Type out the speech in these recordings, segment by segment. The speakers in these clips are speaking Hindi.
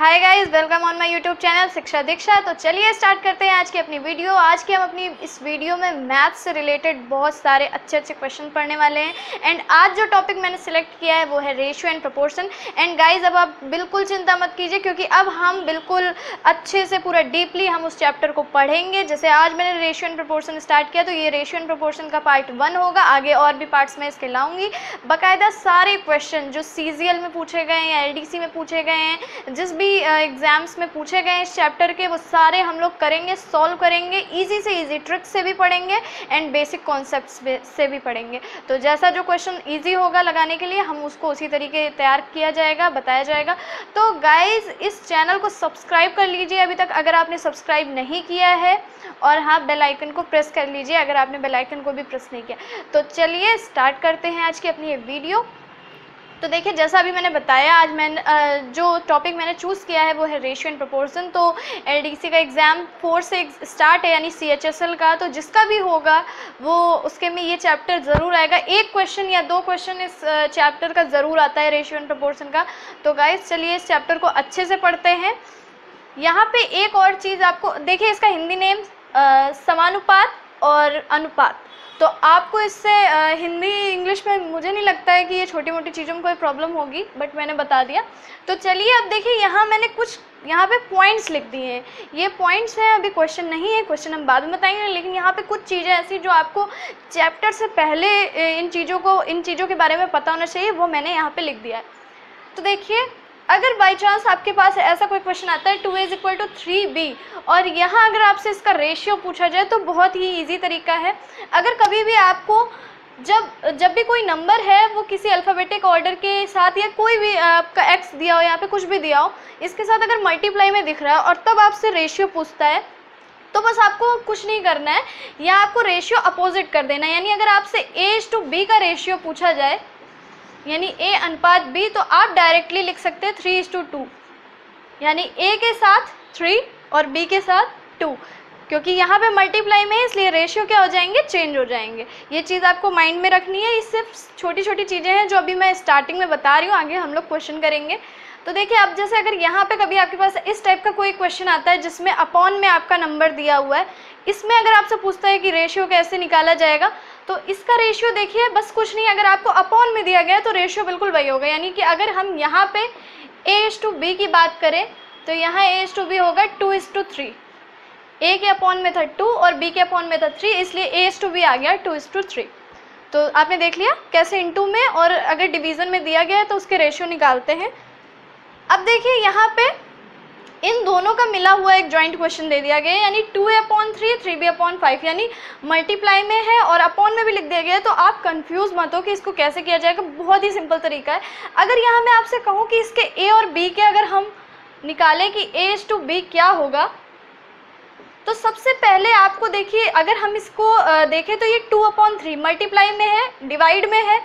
Hi guys, welcome on my YouTube channel शिक्षा दीक्षा। तो चलिए स्टार्ट करते हैं आज की अपनी वीडियो। आज की हम अपनी इस वीडियो में मैथ से रिलेटेड बहुत सारे अच्छे क्वेश्चन पढ़ने वाले हैं। एंड आज जो टॉपिक मैंने सिलेक्ट किया है वो है ratio and proportion. And guys, अब आप बिल्कुल चिंता मत कीजिए क्योंकि अब हम बिल्कुल अच्छे से पूरा डीपली हम उस चैप्टर को पढ़ेंगे। जैसे आज मैंने रेशियो एंड प्रोपोर्शन स्टार्ट किया तो ये रेशियो एंड प्रोपोर्शन का पार्ट 1 होगा। आगे और भी पार्ट्स में इसके लाऊंगी। बाकायदा सारे क्वेश्चन जो CGL में पूछे गए हैं या LDC में पूछे गए हैं, जिस भी एग्जाम्स में पूछे गए इस चैप्टर के, वो सारे हम लोग करेंगे, सॉल्व करेंगे। इजी से इजी ट्रिक्स से भी पढ़ेंगे एंड बेसिक कॉन्सेप्ट्स से भी पढ़ेंगे। तो जैसा जो क्वेश्चन इजी होगा लगाने के लिए हम उसको उसी तरीके तैयार किया जाएगा, बताया जाएगा। तो गाइज, इस चैनल को सब्सक्राइब कर लीजिए अभी तक अगर आपने सब्सक्राइब नहीं किया है, और हाँ, बेल आइकन को प्रेस कर लीजिए अगर आपने बेल आइकन को भी प्रेस नहीं किया। तो चलिए स्टार्ट करते हैं आज की अपनी ये वीडियो। तो देखिए, जैसा अभी मैंने बताया, आज मैंने जो टॉपिक मैंने चूज़ किया है वो है रेशियो एंड प्रोपोर्शन। तो LDC का एग्ज़ाम 4 से स्टार्ट है, यानी CHSL का। तो जिसका भी होगा वो उसके में ये चैप्टर ज़रूर आएगा। एक क्वेश्चन या 2 क्वेश्चन इस चैप्टर का ज़रूर आता है, रेशियो एंड प्रोपोर्शन का। तो गाइस, चलिए इस चैप्टर को अच्छे से पढ़ते हैं। यहाँ पे एक और चीज़ आपको देखिए, इसका हिंदी नेम समानुपात और अनुपात। तो आपको इससे हिंदी इंग्लिश में मुझे नहीं लगता है कि ये छोटी मोटी चीज़ों में कोई प्रॉब्लम होगी, बट मैंने बता दिया। तो चलिए अब देखिए, यहाँ मैंने कुछ यहाँ पे पॉइंट्स लिख दिए हैं। ये पॉइंट्स हैं, अभी क्वेश्चन नहीं है, क्वेश्चन हम बाद में बताएंगे। लेकिन यहाँ पे कुछ चीज़ें ऐसी जो आपको चैप्टर से पहले इन चीज़ों के बारे में पता होना चाहिए, वो मैंने यहाँ पर लिख दिया है। तो देखिए, अगर बाई चांस आपके पास ऐसा कोई क्वेश्चन आता है 2a = 3b, और यहाँ अगर आपसे इसका रेशियो पूछा जाए तो बहुत ही इजी तरीका है। अगर कभी भी आपको जब भी कोई नंबर है वो किसी अल्फ़ाबेटिक ऑर्डर के साथ, या कोई भी आपका x दिया हो, यहाँ पे कुछ भी दिया हो, इसके साथ अगर मल्टीप्लाई में दिख रहा है और तब आपसे रेशियो पूछता है, तो बस आपको कुछ नहीं करना है, या आपको रेशियो अपोजिट कर देना है। यानी अगर आपसे a/b का रेशियो पूछा जाए, यानी A/B, तो आप डायरेक्टली लिख सकते हैं 3:2, यानी A के साथ 3 और B के साथ 2, क्योंकि यहाँ पे मल्टीप्लाई में है इसलिए रेशियो क्या हो जाएंगे, चेंज हो जाएंगे। ये चीज़ आपको माइंड में रखनी है। ये सिर्फ छोटी छोटी चीज़ें हैं जो अभी मैं स्टार्टिंग में बता रही हूँ, आगे हम लोग क्वेश्चन करेंगे। तो देखिए, अब जैसे अगर यहाँ पे कभी आपके पास इस टाइप का कोई क्वेश्चन आता है जिसमें अपॉन में आपका नंबर दिया हुआ है, इसमें अगर आपसे पूछता है कि रेशियो कैसे निकाला जाएगा, तो इसका रेशियो देखिए, बस कुछ नहीं, अगर आपको अपॉन में दिया गया है तो रेशियो बिल्कुल वही होगा। यानी कि अगर हम यहाँ पे A/B की बात करें तो यहाँ A/B होगा 2:3। A के अपॉन में था 2 और B के अपॉन में था 3, इसलिए A/B आ गया 2:3। तो आपने देख लिया कैसे इनटू में, और अगर डिवीज़न में दिया गया है तो उसके रेशियो निकालते हैं। अब देखिए, यहाँ पे इन दोनों का मिला हुआ एक जॉइंट क्वेश्चन दे दिया गया है, यानी 2a/3 3b/5, यानी मल्टीप्लाई में है और अपॉन में भी लिख दिया गया है। तो आप कंफ्यूज मत हो कि इसको कैसे किया जाएगा, बहुत ही सिंपल तरीका है। अगर यहाँ मैं आपसे कहूँ कि इसके a और b के अगर हम निकालें कि A/B क्या होगा, तो सबसे पहले आपको देखिए, अगर हम इसको देखें तो ये 2/3 मल्टीप्लाई में है, डिवाइड में है,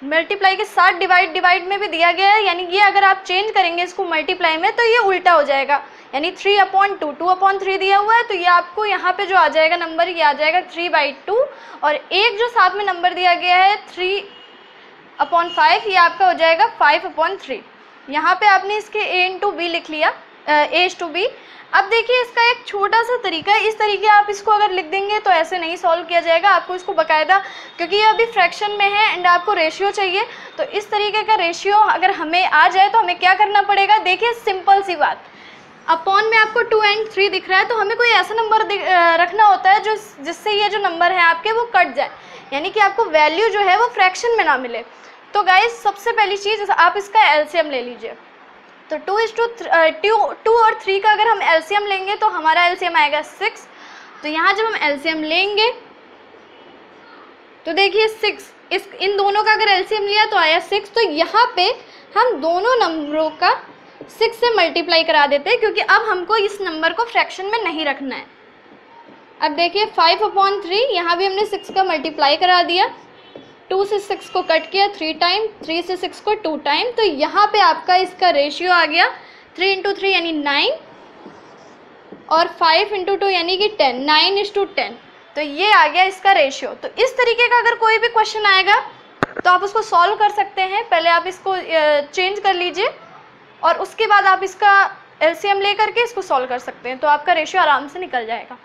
मल्टीप्लाई के साथ डिवाइड में भी दिया गया है। यानी ये अगर आप चेंज करेंगे इसको मल्टीप्लाई में तो ये उल्टा हो जाएगा, यानी 3/2 2/3 दिया हुआ है, तो ये आपको यहाँ पे जो आ जाएगा नंबर, ये आ जाएगा 3/2, और एक जो साथ में नंबर दिया गया है 3/5, ये आपका हो जाएगा 5/3। यहाँ पे आपने इसके A/B लिख लिया, A/B। अब देखिए, इसका एक छोटा सा तरीका है, इस तरीके आप इसको अगर लिख देंगे तो ऐसे नहीं सॉल्व किया जाएगा। आपको इसको बाकायदा, क्योंकि ये अभी फ्रैक्शन में है एंड आपको रेशियो चाहिए, तो इस तरीके का रेशियो अगर हमें आ जाए तो हमें क्या करना पड़ेगा। देखिए, सिंपल सी बात, अपॉन में आपको 2 और 3 दिख रहा है, तो हमें कोई ऐसा नंबर रखना होता है जिससे ये जो नंबर है आपके वो कट जाए, यानी कि आपको वैल्यू जो है वो फ्रैक्शन में ना मिले। तो गाइस, सबसे पहली चीज़, आप इसका LCM ले लीजिए। तो 2 और 3 का अगर हम LCM लेंगे तो हमारा LCM आएगा 6। तो यहाँ जब हम LCM लेंगे तो देखिए 6, इन दोनों का अगर LCM लिया तो आया 6। तो यहाँ पे हम दोनों नंबरों का 6 से मल्टीप्लाई करा देते हैं, क्योंकि अब हमको इस नंबर को फ्रैक्शन में नहीं रखना है। अब देखिए 5/3, यहाँ भी हमने 6 का मल्टीप्लाई करा दिया, 2 से 6 को कट किया 3 टाइम, 3 से 6 को 2 टाइम, तो यहाँ पे आपका इसका रेशियो आ गया 3 × 3 यानी 9, और 5 × 2 यानी कि 10, 9:10। तो ये आ गया इसका रेशियो। तो इस तरीके का अगर कोई भी क्वेश्चन आएगा तो आप उसको सॉल्व कर सकते हैं। पहले आप इसको चेंज कर लीजिए और उसके बाद आप इसका एलसीएम ले करके इसको सॉल्व कर सकते हैं, तो आपका रेशियो आराम से निकल जाएगा।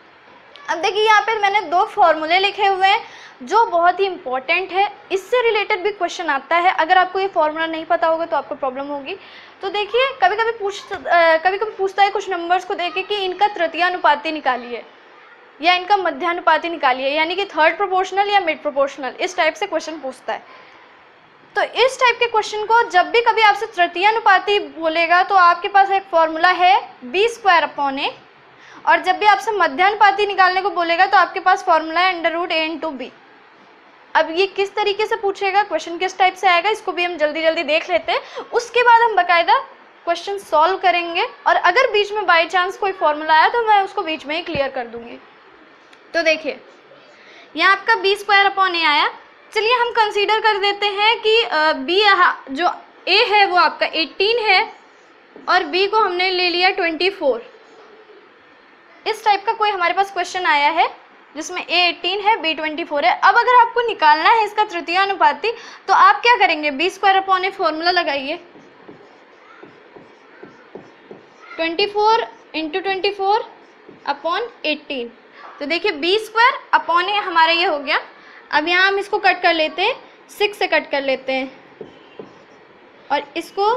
अब देखिए यहाँ पे मैंने 2 फॉर्मूले लिखे हुए हैं जो बहुत ही इंपॉर्टेंट है, इससे रिलेटेड भी क्वेश्चन आता है। अगर आपको ये फॉर्मूला नहीं पता होगा तो आपको प्रॉब्लम होगी। तो देखिए कभी कभी पूछता है कुछ नंबर्स को देखे कि इनका तृतीयानुपाती निकालिए या इनका मध्यानुपाती निकालिए, यानी कि थर्ड प्रोपोर्शनल या मिड प्रोपोर्शनल, इस टाइप से क्वेश्चन पूछता है। तो इस टाइप के क्वेश्चन को जब भी कभी आपसे तृतीयानुपाती बोलेगा तो आपके पास एक फॉर्मूला है b²/a, और जब भी आपसे मध्यानुपाती निकालने को बोलेगा तो आपके पास फॉर्मूला है √a/b। अब ये किस तरीके से पूछेगा, क्वेश्चन किस टाइप से आएगा, इसको भी हम जल्दी जल्दी देख लेते हैं। उसके बाद हम बाकायदा क्वेश्चन सॉल्व करेंगे, और अगर बीच में बाई चांस कोई फॉर्मूला आया तो मैं उसको बीच में ही क्लियर कर दूंगी। तो देखिए यहाँ आपका b² आया। चलिए हम कंसीडर कर देते हैं कि b जो a है वो आपका 18 है और b को हमने ले लिया 24। इस टाइप का कोई हमारे पास क्वेश्चन आया है जिसमें a 18 है b 24 है। अब अगर आपको निकालना है इसका तृतीयानुपाती तो आप क्या करेंगे, b² फॉर्मूला लगाइए, 24 × 24/18। तो देखिए b² हमारा ये हो गया। अब यहाँ हम इसको कट कर लेते हैं, 6 से कट कर लेते हैं और इसको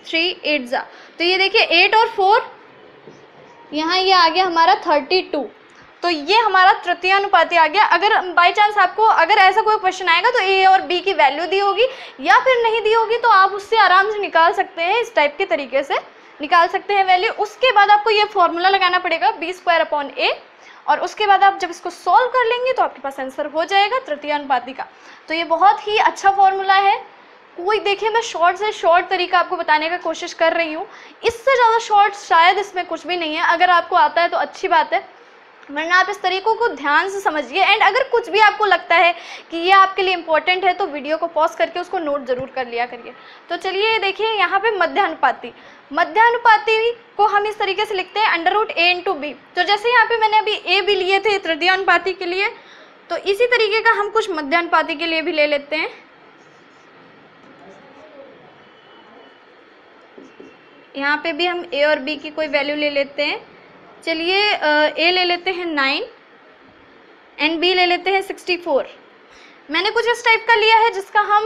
3 8 जा, तो ये देखिए 8 और 4, यहाँ ये आ गया हमारा 32। तो ये हमारा तृतीयानुपाती आ गया। अगर बाई चांस आपको अगर ऐसा कोई क्वेश्चन आएगा तो a और b की वैल्यू दी होगी या फिर नहीं दी होगी, तो आप उससे आराम से निकाल सकते हैं, इस टाइप के तरीके से निकाल सकते हैं वैल्यू। उसके बाद आपको ये फॉर्मूला लगाना पड़ेगा b²/a, और उसके बाद आप जब इसको सॉल्व कर लेंगे तो आपके पास आंसर हो जाएगा तृतीयानुपाती का। तो ये बहुत ही अच्छा फॉर्मूला है। कोई देखिए मैं शॉर्ट से शॉर्ट तरीका आपको बताने का कोशिश कर रही हूँ, इससे ज़्यादा शॉर्ट शायद इसमें कुछ भी नहीं है। अगर आपको आता है तो अच्छी बात है, वरना आप इस तरीकों को ध्यान से समझिए। एंड अगर कुछ भी आपको लगता है कि ये आपके लिए इंपॉर्टेंट है तो वीडियो को पॉज करके उसको नोट ज़रूर कर लिया करिए। तो चलिए देखिए यहाँ पे मध्यानुपाती को हम इस तरीके से लिखते हैं √a/b। तो जैसे यहाँ पे मैंने अभी a भी लिए थे तृतीयानुपाती के लिए, तो इसी तरीके का हम कुछ मध्यानुपाती के लिए भी ले लेते हैं। यहाँ पे भी हम a और b की कोई वैल्यू ले लेते हैं। चलिए a ले लेते हैं 9 एंड b ले लेते हैं 64। मैंने कुछ इस टाइप का लिया है जिसका हम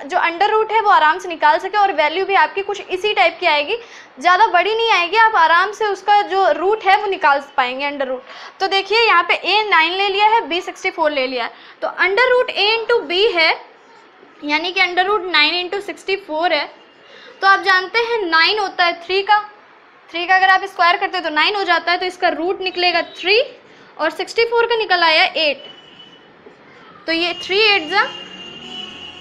जो अंडर रूट है वो आराम से निकाल सके, और वैल्यू भी आपकी कुछ इसी टाइप की आएगी, ज़्यादा बड़ी नहीं आएगी, आप आराम से उसका जो रूट है वो निकाल पाएंगे अंडर रूट। तो देखिए यहाँ पे a 9 ले लिया है, b 64 ले लिया है, तो √a/b है, यानी कि √9 × 64 है। तो आप जानते हैं 9 होता है 3 का अगर आप स्क्वायर करते हैं तो 9 हो जाता है, तो इसका रूट निकलेगा 3 और 64 का निकल आया 8, तो ये 3 8 जा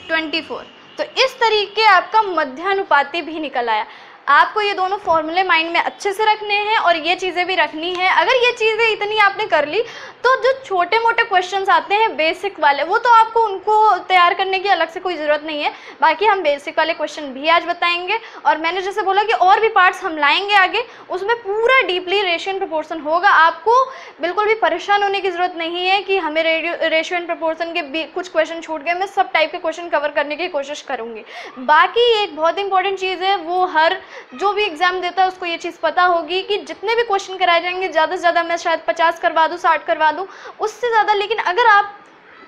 24। तो इस तरीके आपका मध्यानुपाती भी निकल आया। आपको ये दोनों फॉर्मूले माइंड में अच्छे से रखने हैं और ये चीज़ें भी रखनी है। अगर ये चीज़ें इतनी आपने कर ली तो जो छोटे मोटे क्वेश्चंस आते हैं बेसिक वाले, वो तो आपको उनको तैयार करने की अलग से कोई ज़रूरत नहीं है। बाकी हम बेसिक वाले क्वेश्चन भी आज बताएंगे, और मैंने जैसे बोला कि और भी पार्ट्स हम लाएंगे आगे, उसमें पूरा डीपली रेशियो एंड प्रोपोर्शन होगा। आपको बिल्कुल भी परेशान होने की ज़रूरत नहीं है कि हमें रेशियो एंड प्रोपोर्शन के कुछ क्वेश्चन छूट गए। मैं सब टाइप के क्वेश्चन कवर करने की कोशिश करूँगी। बाकी एक बहुत इंपॉर्टेंट चीज़ है, वो हर जो भी एग्ज़ाम देता है उसको ये चीज़ पता होगी कि जितने भी क्वेश्चन कराए जाएंगे ज़्यादा से ज़्यादा मैं शायद 50 करवा दूँ, 60 करवा दूँ, उससे ज़्यादा। लेकिन अगर आप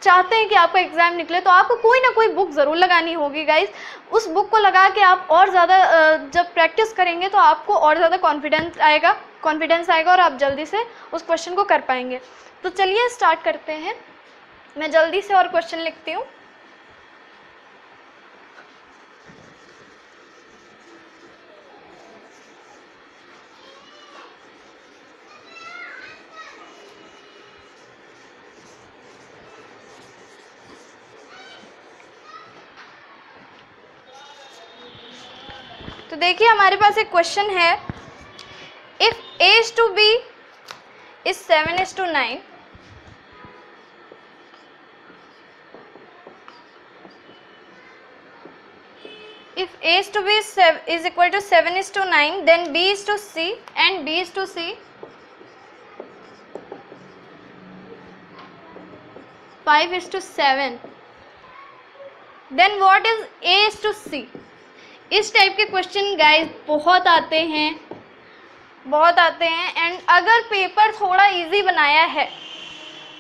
चाहते हैं कि आपका एग्ज़ाम निकले तो आपको कोई ना कोई बुक ज़रूर लगानी होगी गाइस। उस बुक को लगा के आप और ज़्यादा जब प्रैक्टिस करेंगे तो आपको और ज़्यादा कॉन्फिडेंस आएगा और आप जल्दी से उस क्वेश्चन को कर पाएंगे। तो चलिए स्टार्ट करते हैं। मैं जल्दी से और क्वेश्चन लिखती हूँ। तो देखिए हमारे पास एक क्वेश्चन है, if a/b is 7:9, if a/b is equal to 7:9, then b/c and b/c 5:7, then what is a/c? इस टाइप के क्वेश्चन गाइस बहुत आते हैं, बहुत आते हैं। एंड अगर पेपर थोड़ा इजी बनाया है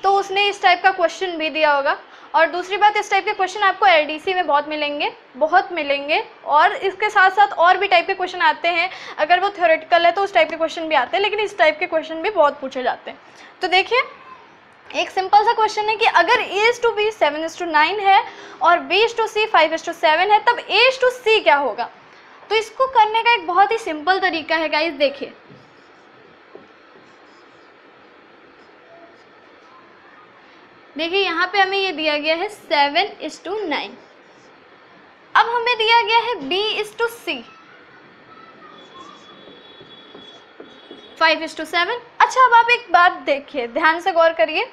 तो उसने इस टाइप का क्वेश्चन भी दिया होगा। और दूसरी बात, इस टाइप के क्वेश्चन आपको एलडीसी में बहुत मिलेंगे और इसके साथ साथ और भी टाइप के क्वेश्चन आते हैं। अगर वो थ्योरेटिकल है तो उस टाइप के क्वेश्चन भी आते हैं, लेकिन इस टाइप के क्वेश्चन भी बहुत पूछे जाते हैं। तो देखिए, एक सिंपल सा क्वेश्चन है कि अगर A/B 7:9 है और B/C 5:7 है, तब A/C क्या होगा। तो इसको करने का एक बहुत ही सिंपल तरीका है गाइस। देखिए यहाँ पे हमें ये दिया गया है 7:9। अब हमें दिया गया है B/C 5:7। अच्छा, अब आप एक बात देखिए, ध्यान से गौर करिए।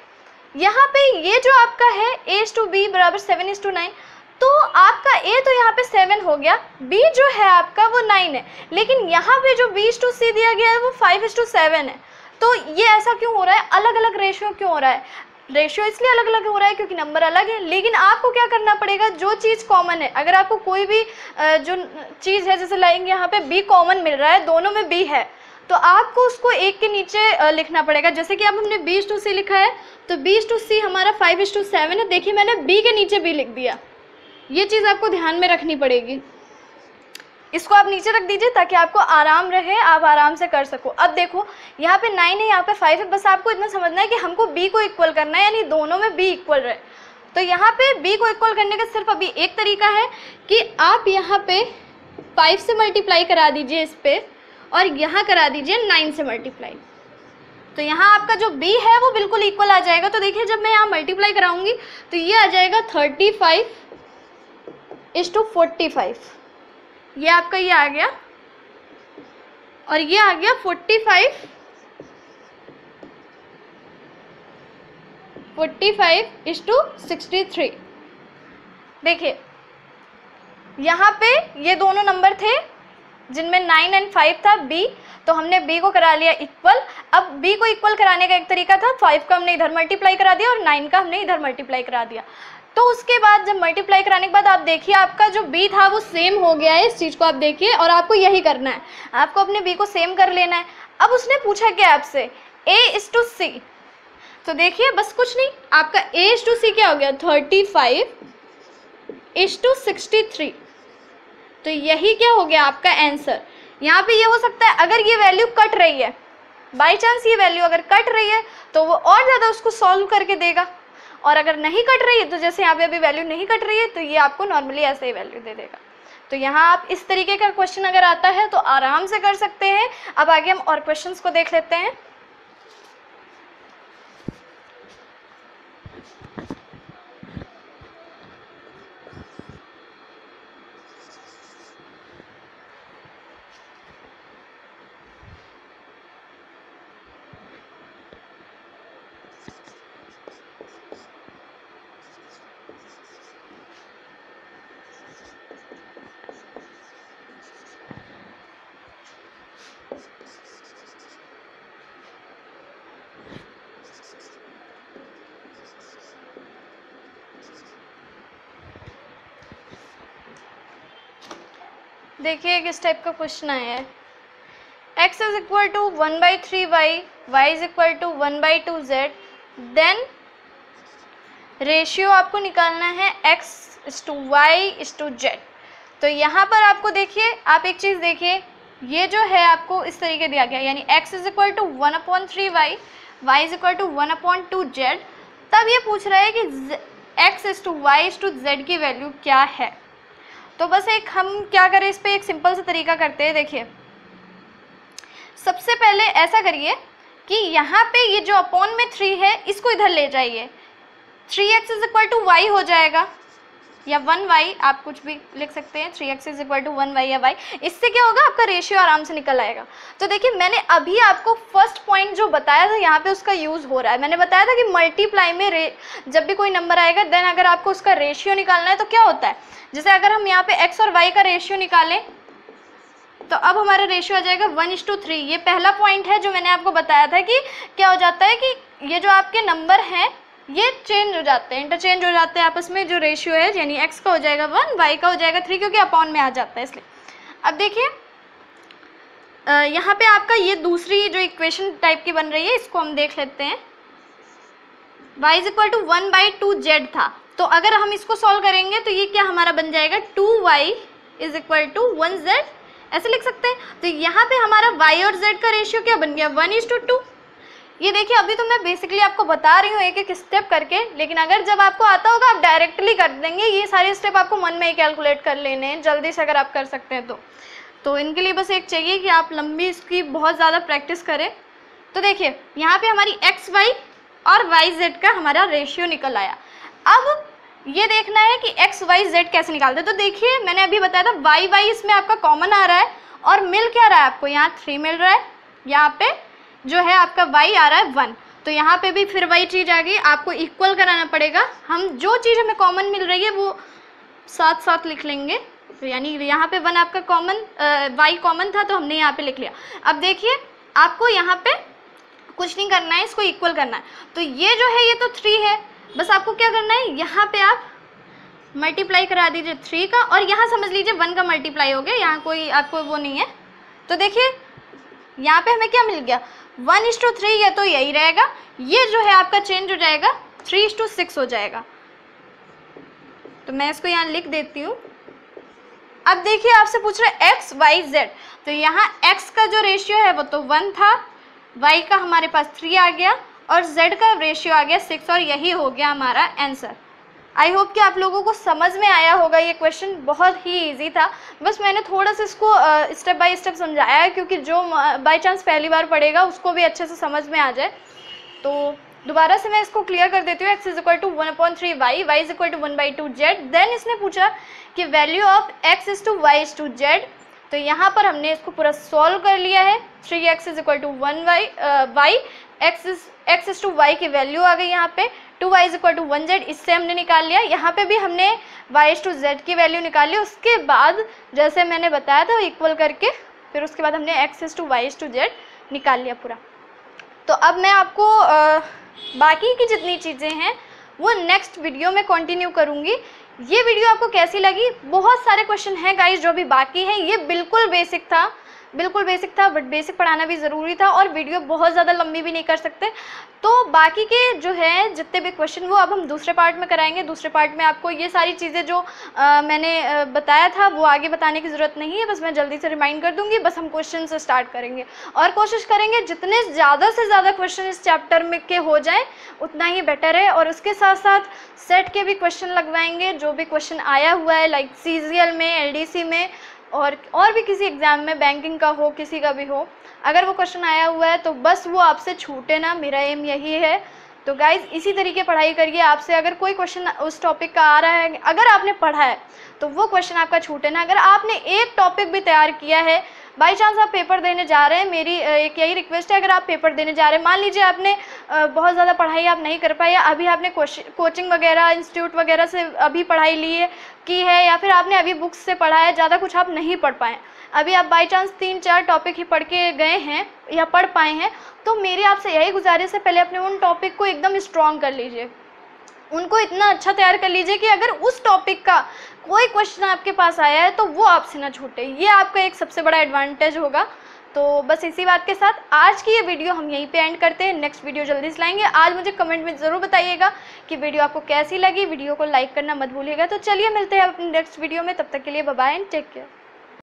यहाँ पे ये जो आपका है A/B बराबर 7:9, तो आपका A तो यहाँ पे 7 हो गया, B जो है आपका वो 9 है, लेकिन यहाँ पे जो B/C दिया गया है वो 5:7 है। तो ये ऐसा क्यों हो रहा है, अलग अलग रेशियो क्यों हो रहा है। रेशियो इसलिए अलग अलग हो रहा है क्योंकि नंबर अलग है। लेकिन आपको क्या करना पड़ेगा, जो चीज़ कॉमन है, अगर आपको कोई भी जो चीज़ है, जैसे लाएंगे यहाँ पे B कॉमन मिल रहा है, दोनों में B है, तो आपको उसको एक के नीचे लिखना पड़ेगा। जैसे कि अब हमने B/C लिखा है, तो B/C हमारा 5:7 है। देखिए मैंने B के नीचे B लिख दिया। ये चीज़ आपको ध्यान में रखनी पड़ेगी। इसको आप नीचे रख दीजिए ताकि आपको आराम रहे, आप आराम से कर सको। अब देखो यहाँ पे 9 है, यहाँ पे 5 है, बस आपको इतना समझना है कि हमको B को इक्वल करना है, यानी दोनों में B इक्वल रहे। तो यहाँ पे B को इक्वल करने का सिर्फ अभी एक तरीका है कि आप यहाँ पे 5 से मल्टीप्लाई करा दीजिए इस पर, और यहाँ करा दीजिए 9 से मल्टीप्लाई। तो यहाँ आपका जो B है वो बिल्कुल इक्वल आ जाएगा। तो देखिए जब मैं यहाँ मल्टीप्लाई कराऊंगी तो ये आ जाएगा 35:45। ये आपका ये आ गया, और ये आ गया 45:63। देखिए यहाँ पे ये दोनों नंबर थे जिनमें 9 और 5 था B, तो हमने B को करा लिया इक्वल। अब B को इक्वल कराने का एक तरीका था, 5 का हमने इधर मल्टीप्लाई करा दिया और 9 का हमने इधर मल्टीप्लाई करा दिया। तो उसके बाद जब मल्टीप्लाई कराने के बाद आप देखिए आपका जो B था वो सेम हो गया है। इस चीज़ को आप देखिए, और आपको यही करना है, आपको अपने B को सेम कर लेना है। अब उसने पूछा क्या आपसे, A/C, तो देखिए बस कुछ नहीं, आपका A/C क्या हो गया 35:63। तो यही क्या हो गया आपका आंसर। यहाँ पे ये हो सकता है अगर ये वैल्यू कट रही है, बाई चांस ये वैल्यू अगर कट रही है तो वो और ज़्यादा उसको सॉल्व करके देगा, और अगर नहीं कट रही है तो जैसे यहाँ पे अभी वैल्यू नहीं कट रही है तो ये आपको नॉर्मली ऐसे ही वैल्यू दे देगा। तो यहाँ आप इस तरीके का क्वेश्चन अगर आता है तो आराम से कर सकते हैं। अब आगे हम और क्वेश्चंस को देख लेते हैं। देखिए एक इस टाइप का क्वेश्चन आया है, x is equal to 1/3y, y is equal to 1/2z, then ratio आपको निकालना है x:y:z। तो यहाँ पर आपको देखिए, आप एक चीज़ देखिए, ये जो है आपको इस तरीके दिया गया, यानी x is equal to 1/3y, y is equal to 1/2z। तब ये पूछ रहा है कि x:y:z की वैल्यू क्या है। तो बस एक हम क्या करें, इस पर एक सिंपल सा तरीका करते हैं। देखिए सबसे पहले ऐसा करिए कि यहाँ पे ये जो अपॉन में 3 है इसको इधर ले जाइए, 3x is equal to y हो जाएगा, या 1y, आप कुछ भी लिख सकते हैं, 3x is equal to 1y या y। इससे क्या होगा, आपका रेशियो आराम से निकल आएगा। तो देखिए मैंने अभी आपको फर्स्ट पॉइंट जो बताया था यहाँ पे उसका यूज़ हो रहा है। मैंने बताया था कि मल्टीप्लाई में जब भी कोई नंबर आएगा देन अगर आपको उसका रेशियो निकालना है तो क्या होता है, जैसे अगर हम यहाँ पे x और y का रेशियो निकालें तो अब हमारा रेशियो आ जाएगा 1:3। ये पहला पॉइंट है जो मैंने आपको बताया था कि क्या हो जाता है कि ये जो आपके नंबर हैं ये चेंज हो जाते हैं, इंटरचेंज हो जाते हैं आपस में। जो रेशियो है यानी x का हो जाएगा 1, y का हो जाएगा 3, क्योंकि अपॉन में आ जाता है इसलिए। अब देखिए यहाँ पे आपका ये दूसरी जो इक्वेशन टाइप की बन रही है इसको हम देख लेते हैं। y is equal to 1/2z था, तो अगर हम इसको सॉल्व करेंगे तो ये क्या हमारा बन जाएगा 2y is equal to 1z, ऐसे लिख सकते हैं। तो यहाँ पे हमारा y और z का रेशियो क्या बन गया 1:2। ये देखिए अभी तो मैं बेसिकली आपको बता रही हूँ एक एक स्टेप करके, लेकिन अगर जब आपको आता होगा आप डायरेक्टली कर देंगे। ये सारे स्टेप आपको मन में ही कैलकुलेट कर लेने हैं जल्दी से, अगर आप कर सकते हैं तो इनके लिए बस एक चाहिए कि आप लंबी इसकी बहुत ज़्यादा प्रैक्टिस करें। तो देखिए यहाँ पे हमारी एक्स वाई और वाई जेड का हमारा रेशियो निकल आया। अब ये देखना है कि एक्स वाई जेड कैसे निकालते हैं। तो देखिए मैंने अभी बताया था वाई वाई इसमें आपका कॉमन आ रहा है और मिल क्या रहा है आपको, यहाँ 3 मिल रहा है, यहाँ पे जो है आपका y आ रहा है 1। तो यहाँ पे भी फिर वही चीज़ आ गई, आपको इक्वल कराना पड़ेगा। हम जो चीज़ हमें कॉमन मिल रही है वो साथ साथ लिख लेंगे। तो यानी यहाँ पे 1 आपका कॉमन y कॉमन था तो हमने यहाँ पे लिख लिया। अब देखिए आपको यहाँ पे कुछ नहीं करना है, इसको इक्वल करना है। तो ये जो है ये तो 3 है, बस आपको क्या करना है यहाँ पे आप मल्टीप्लाई करा दीजिए 3 का, और यहाँ समझ लीजिए 1 का मल्टीप्लाई हो गया, यहाँ कोई आपको वो नहीं है। तो देखिए यहाँ पे हमें क्या मिल गया 1:3, ये तो यही रहेगा। ये जो है आपका चेंज हो जाएगा 3:6 हो जाएगा। तो मैं इसको यहाँ लिख देती हूँ। अब देखिए आपसे पूछ रहा है एक्स वाई जेड, तो यहाँ x का जो रेशियो है वो तो 1 था, y का हमारे पास 3 आ गया और z का रेशियो आ गया 6, और यही हो गया हमारा आंसर। आई होप कि आप लोगों को समझ में आया होगा। ये क्वेश्चन बहुत ही इजी था, बस मैंने थोड़ा सा इसको स्टेप बाय स्टेप समझाया है, क्योंकि जो बाय चांस पहली बार पढ़ेगा उसको भी अच्छे से समझ में आ जाए। तो दोबारा से मैं इसको क्लियर कर देती हूँ। x is equal to 1/3y, y is equal to 1/2z। Then इसने पूछा कि value of x is to y is to z, तो यहाँ पर हमने इसको पूरा सॉल्व कर लिया है। 3x is equal to 1y, x is to y की वैल्यू आ गई यहाँ पे, 2y is equal to 1z, इससे हमने निकाल लिया। यहाँ पे भी हमने y इज टू z की वैल्यू निकाली। उसके बाद जैसे मैंने बताया था इक्वल करके, फिर उसके बाद हमने x is to y is to z निकाल लिया पूरा। तो अब मैं आपको बाकी की जितनी चीज़ें हैं वो नेक्स्ट वीडियो में कंटिन्यू करूँगी। ये वीडियो आपको कैसी लगी? बहुत सारे क्वेश्चन हैं गाइस जो भी बाकी हैं। ये बिल्कुल बेसिक था, बट बेसिक पढ़ाना भी ज़रूरी था, और वीडियो बहुत ज़्यादा लंबी भी नहीं कर सकते। तो बाकी के जो है जितने भी क्वेश्चन वो अब हम दूसरे पार्ट में कराएंगे। दूसरे पार्ट में आपको ये सारी चीज़ें जो मैंने बताया था वो आगे बताने की ज़रूरत नहीं है, बस मैं जल्दी से रिमाइंड कर दूंगी। बस हम क्वेश्चन से स्टार्ट करेंगे और कोशिश करेंगे जितने ज़्यादा से ज़्यादा क्वेश्चन इस चैप्टर में के हो जाएँ उतना ही बेटर है। और उसके साथ साथ सेट के भी क्वेश्चन लगवाएंगे, जो भी क्वेश्चन आया हुआ है लाइक CGL में, LDC में, और भी किसी एग्ज़ाम में, बैंकिंग का हो, किसी का भी हो, अगर वो क्वेश्चन आया हुआ है तो बस वो आपसे छूटे ना, मेरा एम यही है। तो गाइज़ इसी तरीके पढ़ाई करिए। आपसे अगर कोई क्वेश्चन उस टॉपिक का आ रहा है, अगर आपने पढ़ा है तो वो क्वेश्चन आपका छूटे ना। अगर आपने एक टॉपिक भी तैयार किया है, बाई चांस आप पेपर देने जा रहे हैं, मेरी एक यही रिक्वेस्ट है, अगर आप पेपर देने जा रहे हैं, मान लीजिए आपने बहुत ज़्यादा पढ़ाई आप नहीं कर पाए, या अभी आपने कोचिंग वगैरह, इंस्टीट्यूट वगैरह से अभी पढ़ाई की है, या फिर आपने अभी बुक्स से पढ़ा है, ज़्यादा कुछ आप नहीं पढ़ पाए, अभी आप बाई चांस 3-4 टॉपिक ही पढ़ के गए हैं या पढ़ पाए हैं, तो मेरी आपसे यही गुजारिश है, पहले अपने उन टॉपिक को एकदम स्ट्रॉन्ग कर लीजिए, उनको इतना अच्छा तैयार कर लीजिए कि अगर उस टॉपिक का कोई क्वेश्चन आपके पास आया है तो वो आपसे ना छूटे। ये आपका एक सबसे बड़ा एडवांटेज होगा। तो बस इसी बात के साथ आज की ये वीडियो हम यहीं पे एंड करते हैं। नेक्स्ट वीडियो जल्दी से लाएंगे। आज मुझे कमेंट में ज़रूर बताइएगा कि वीडियो आपको कैसी लगी। वीडियो को लाइक करना मत भूलिएगा। तो चलिए मिलते हैं अपने नेक्स्ट वीडियो में, तब तक के लिए bye bye and take care.